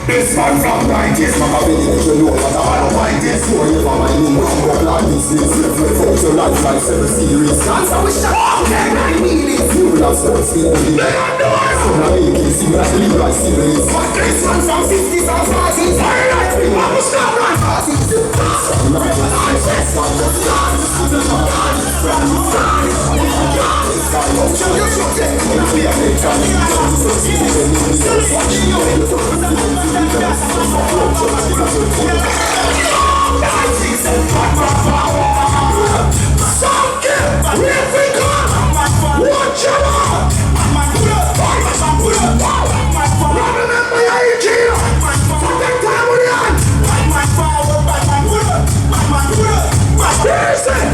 This man from 90s, mama really make you know what I don't mind this. So you for my new number plan this is different folks your life like 7 series. That's how we shut up, okay, I mean it. You will have sports in the day. So now you can see that you like series. But this one from 50s and 40s. I like me, I will stop right parties. Some night was I said, some was gone. Some was gone, from the side. It's got no chance. It's be a big chance.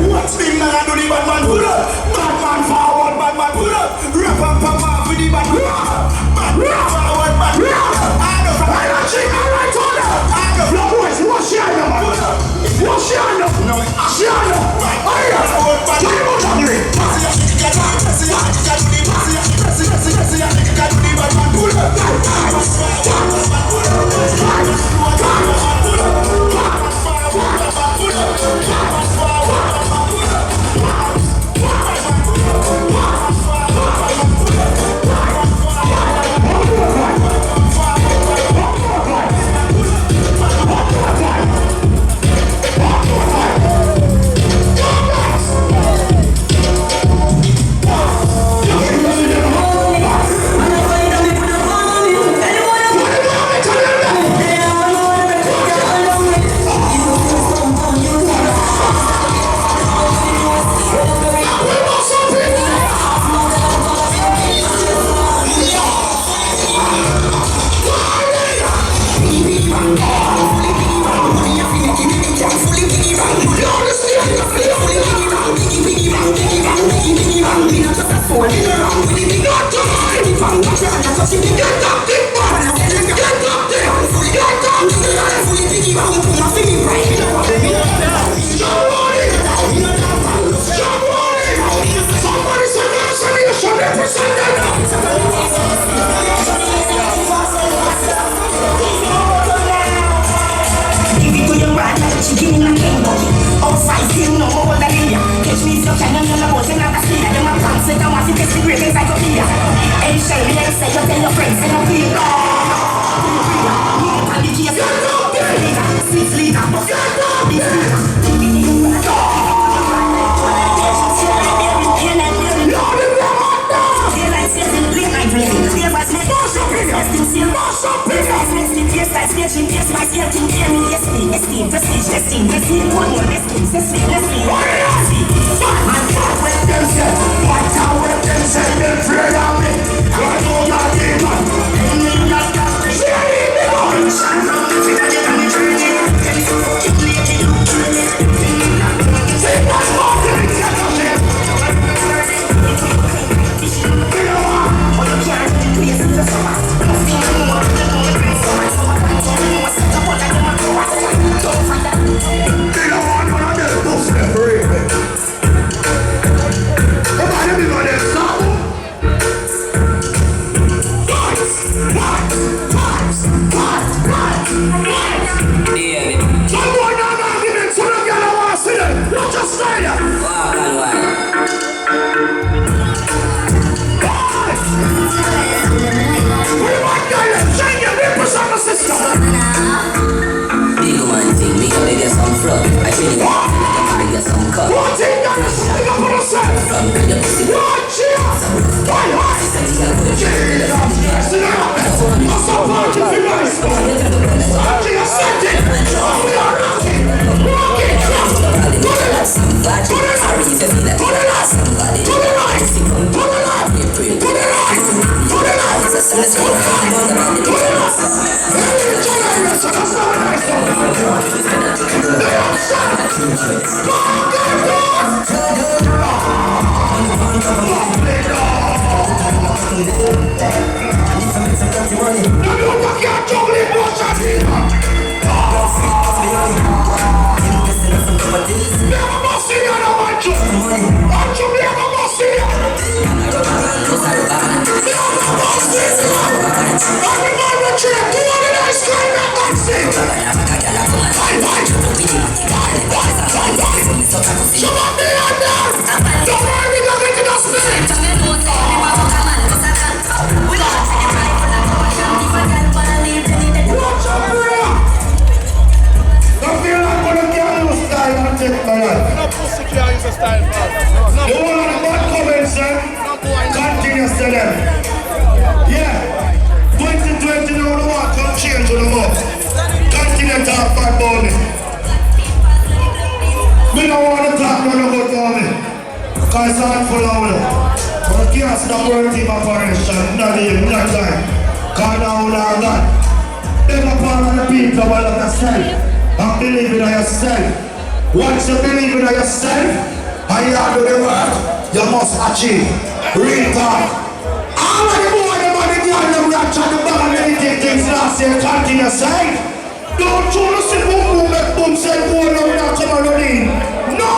What's the man I do the bad man put up? Bad man forward, bad man put up. Rap up, pop up with the bad man. Bad man forward, bad man. I know from my chick, I right on her. I know. No boys, what's she on man? What's she on? No, she on. I am forward, bad man. What's she on? it's hard for loud. But can't stop world evaporation. Not even, not time. Cause now now God. Them a part of the people about yourself. And believe in yourself. Once you believe in yourself, and you do the work, you must achieve. Real talk. All of the boy, the money, the girl, them rap, try to bang anything things last year, continue side. Don't you know see boom boom make boom say boy no we not come on in. No!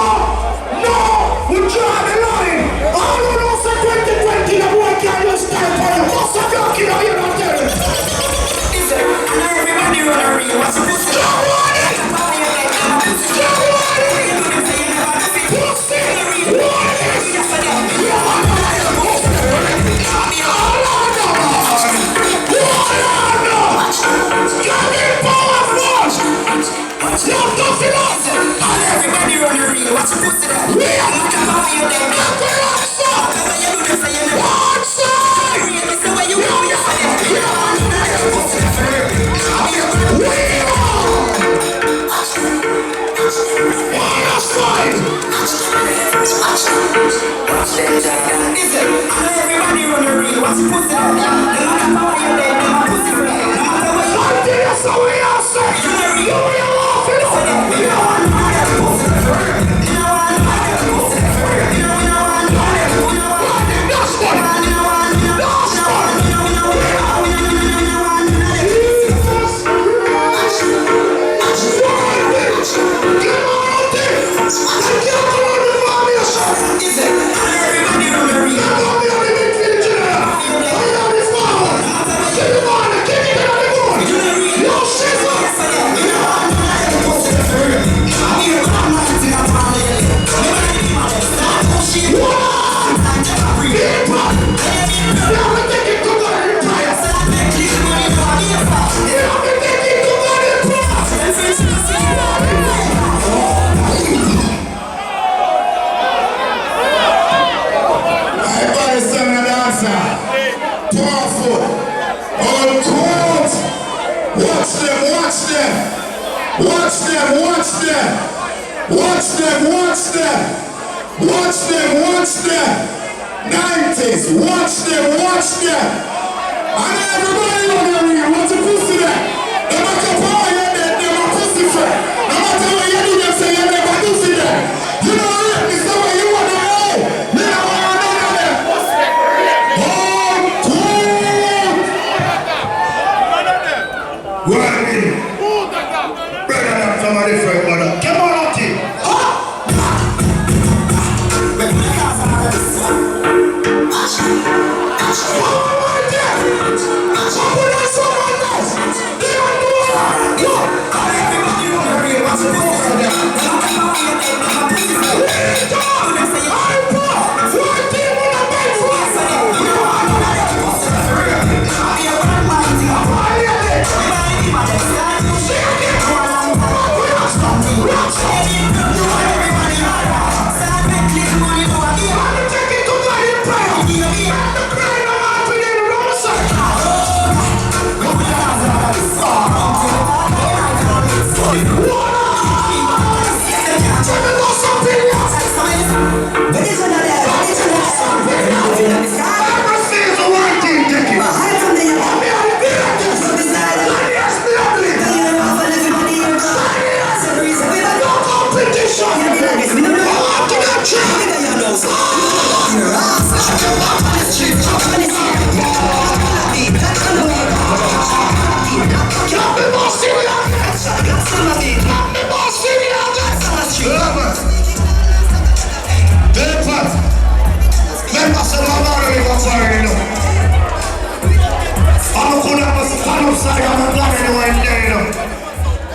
No! We draw the line! All you know say 2020 the boy can't just stand for you. What's up your kid are you not telling? Is it? I know everybody run a real. What's the pussy? Don't worry! Don't worry! Pussy! Everybody run a real. What's the pussy there? Look at how you there. Look at how you do this. You know what's up? This is the way you do it. Everybody run a real. What's the pussy there? Look at how you there. Pussy there. That's how we are saying. You are laughing on Watch them. 90s, watch them. And everybody on the real, what's the pussy there? No matter how you there, they're my pussy friend. No matter what you do, they say you never pussy there. You know what? It's the way you want to know. You know what I know there. Well, brother, that's somebody friend, brother. Come on, Oti.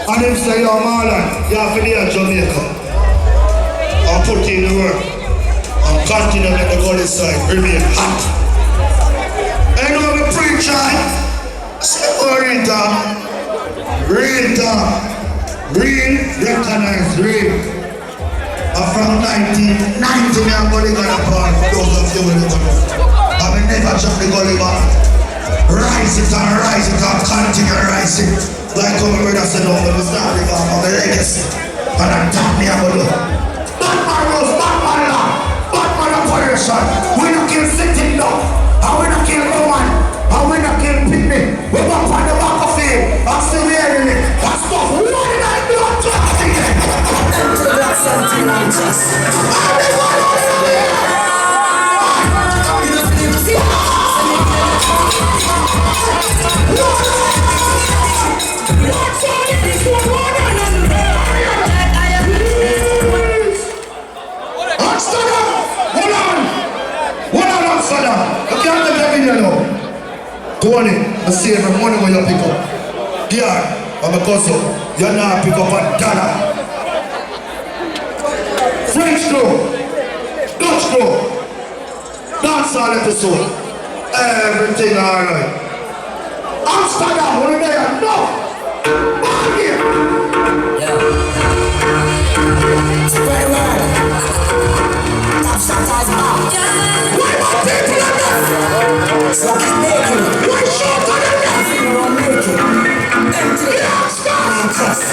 And him say, yo, Marlon, you have to be a Jamaica. And put in the work. And continue let the God inside remain hot. And you know the preacher, say, oh, real talk, real, recognize real. And from 1990, I'm going to go apart for those of you who don't know. I will never drop the gully back. Rise it, continue rise it. Like how my brother said, I'm going to start the back of the legacy. And I'm talking about it. Batman was Batman, kill sitting down. And we not kill no one. And we not kill picnic. We go up on the back of it. I'm still wearing it. That's stuff. What did I do? I'm talking it. Empty the glass, empty the chest. Everybody over here. You know, see, see, Tony, I see every money when you pick up. Yeah, I'm a cousin. You're not pick up a dollar. French crew, Dutch crew, dancehall episode. Everything alright. Amsterdam, what are they? No! Back here! spread the word. Top shot eyes back. Why my people are there? So keep making it. Why short on the neck? You don't make it. Empty the glass, chest.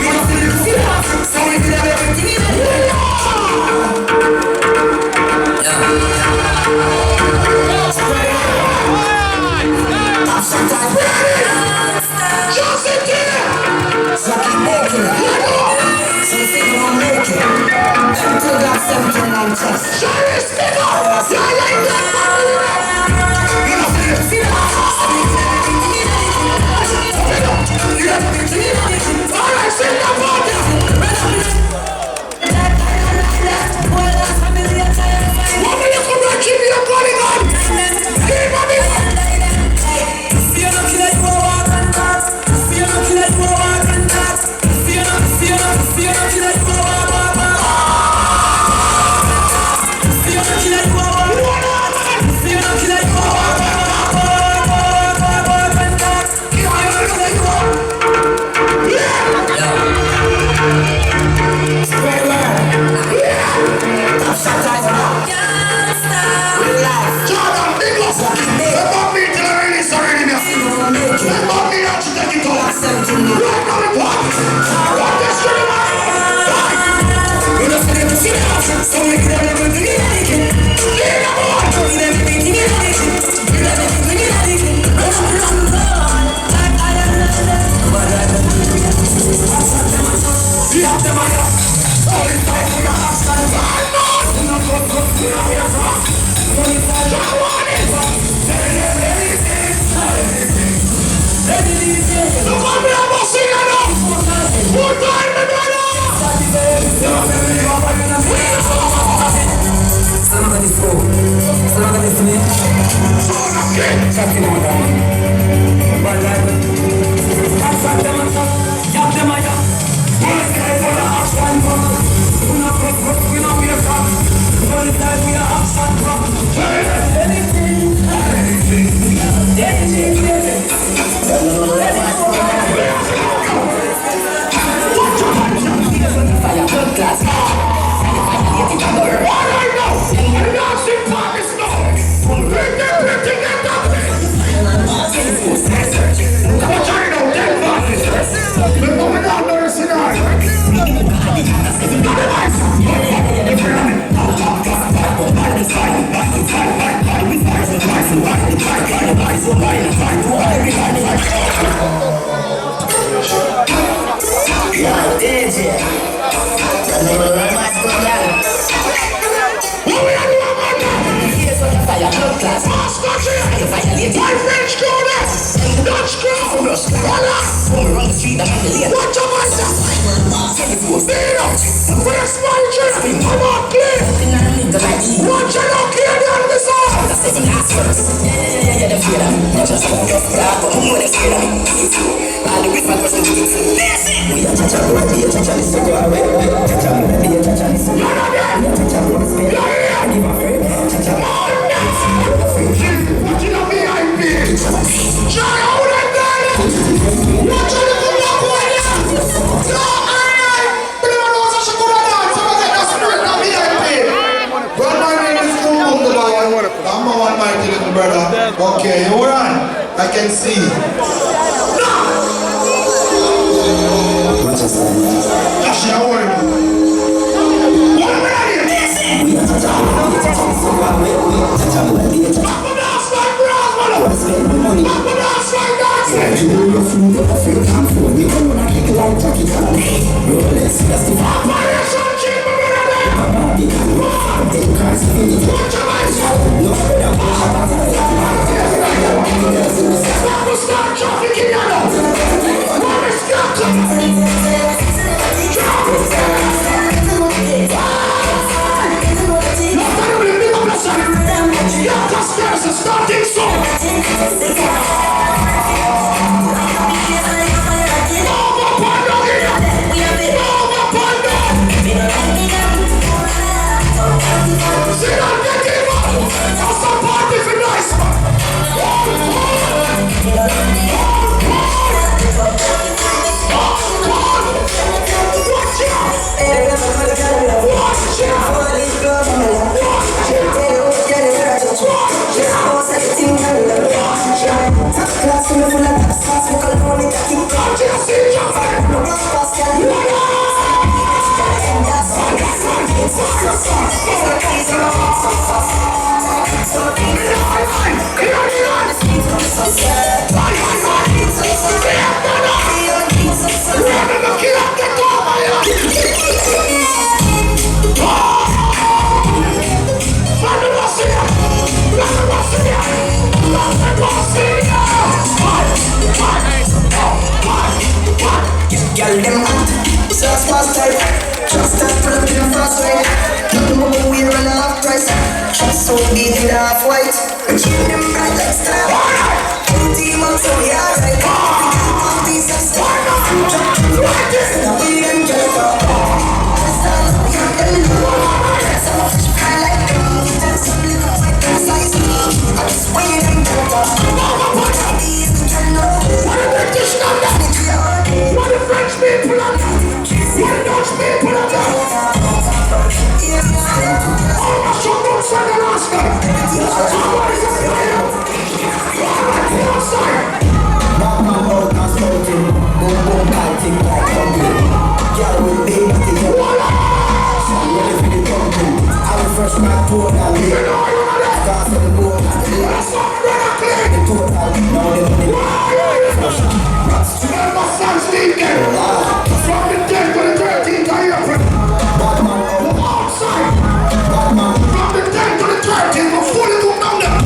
You know, see, so we can have everything in it. Top shot eyes back. Just in there! So keep making it. So you think you won't make it. Empty the glass, empty the chest. Charlie, speak up! Yeah, yeah, yeah! You know, see, Alright, sing the volume! What will you come back? Give me a calling on! Give me a Jordan, big up! Let me tell her this already now. Let me actually take it off. Right now, what? What is going on? you know, so we can have everything in it. Okay, you alright? I can see. Josh, how are you? What am I here? Start traffic in your nose. Morris, starting so big and half white, and keep them bright like star. 20 months so we are right. All these are stars. Now we ain't get it up. We can't get it up. Some of us cry like them. Some little white size. I just wait and get it up. These we can know. What the British got that? What the French people are that? What the Dutch people are that? Batman out and spouting, boom boom fighting like thumping. Girl with big body, ready for the thumping. I'm fresh man totally. Cast on the boat, the total, now the money. Remember Sam Steve from the 10th to the 13th of April. Batman out, Outside. Batman From the 10th to the 13th, before they come down there.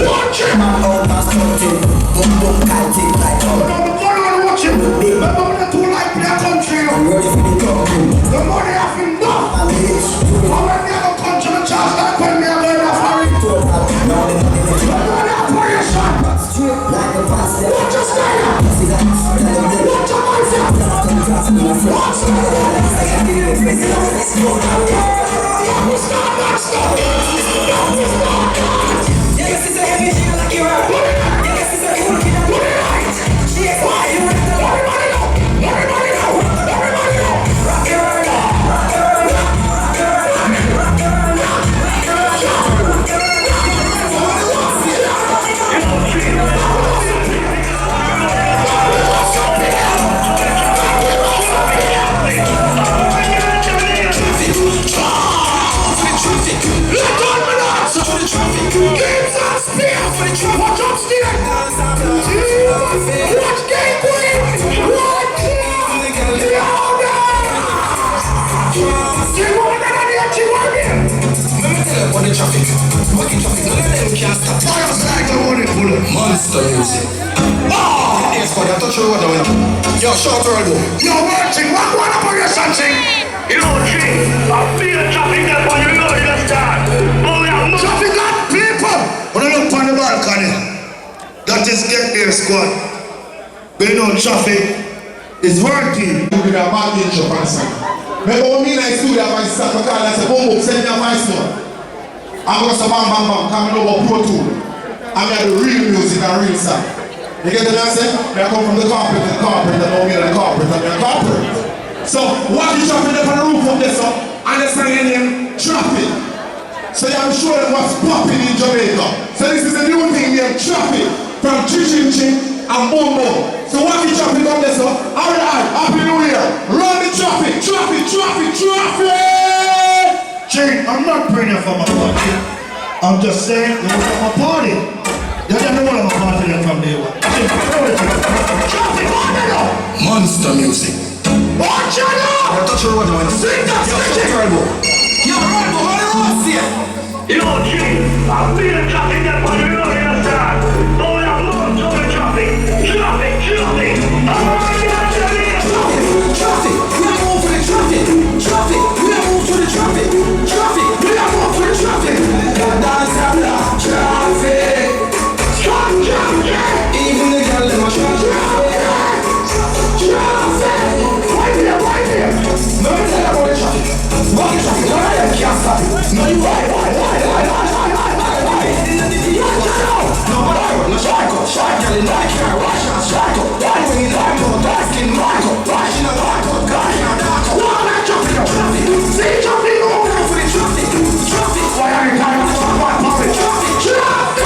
Watch it. out and spouting, boom boom fighting like thumping. Watch it. Remember when the two like their country. I'm ready for the thumping. The money have enough. I'm rich, How when they have a country to charge that when they are going to hurry. total, now the money. Money operation. Straight like a pasta. Watch your style. See that? Tell them Watch your mindset. Watch Monster music. Yes, but I touch your water when yo, short road. Yo, watching, what operation thing? You know, G, I feel traffic there when you know you start. Oh, yeah, no. Traffic light people. When I look on the balcony, that is Get There Squad. We know traffic is working. You could have bad intro for a second. Remember when me and I stood there by myself, I called and said, boom, boom, send me a voice note. I'm going to say, bam, bam, bam, coming over Pro Tool. I'm here the real music and real sound. You get what I'm saying? I come from the carpet to the carpet, and know me and the carpet, and the carpet. So, what you dropping up on the roof of this up, understand your name, traffic. So I'm sure them what's popping in Jamaica. So this is a new thing named traffic from Ching Ching and Boom Boom. So what you traffic on this up? Alright, Happy New Year. Run the traffic, traffic, traffic, traffic! Jane, I'm not praying for my party. I'm just saying, it was from a party. You never know I'm a party from day one. Traffic, on it up! Monster music. Watch it up! I touch your water when Sing that, yo, sing it! short road. Yo, road, hold it up. the traffic that one you know, you understand? All I want to the traffic. Traffic, traffic. Oh, yeah, Traffic, we are move for the traffic. Traffic, we are move for the traffic. Traffic, we are move for the traffic. Dance and laugh. Traffic, stop traffic. Even the girl in my traffic. Traffic, why there? No, you tell about the traffic. Walk the traffic, no, I can't stop it. No, you why? No, shy girl in that car, watch out, strike up. Why when you like more, that's in Marco. Why she not like up, God, you're dark up. Why am I jumping up traffic? See traffic, oh, go for the traffic. Traffic, why are you carrying on the back pocket? Traffic.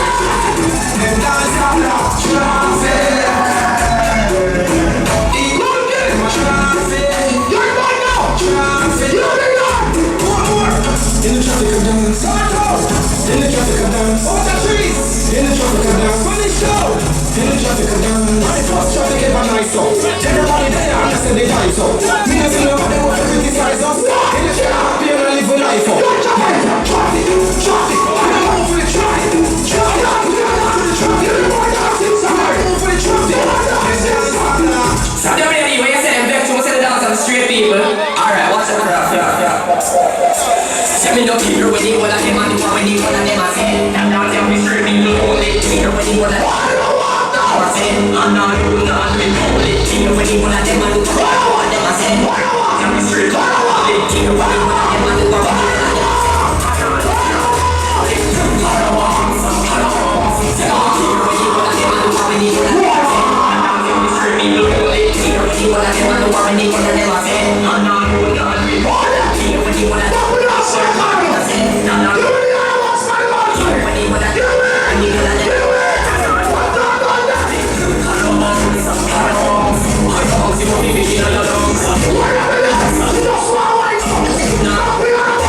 Them dance out loud, traffic. Look at my traffic. You're right now, traffic. You're the guy. One more. In the traffic of dance. In the traffic of dance. Oh, the trees. In the traffic of dance. When they show. In the traffic of dance. I cross traffic ever nice so. Everybody there, I'm just in the time so. Me not see nobody want to criticize us. In the traffic, we are live with life up. Traffic. We don't move for the traffic. Traffic. We don't move for the traffic. Everybody else inside. Move for the traffic. So the way you say them back to most of the dance on the street people. Alright, what's up, Tell me no people when you wanna them and when you wanna them I say them dance on the street people only people when you wanna I say I'm not you not me only people when you wanna them and when you wanna them I say on the street only people when you wanna them and when you wanna them What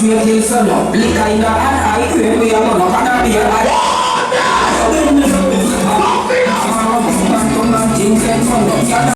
sweet till sun up. Liquor in the hand, I create me a man up and a beer. Come on, things get fun up.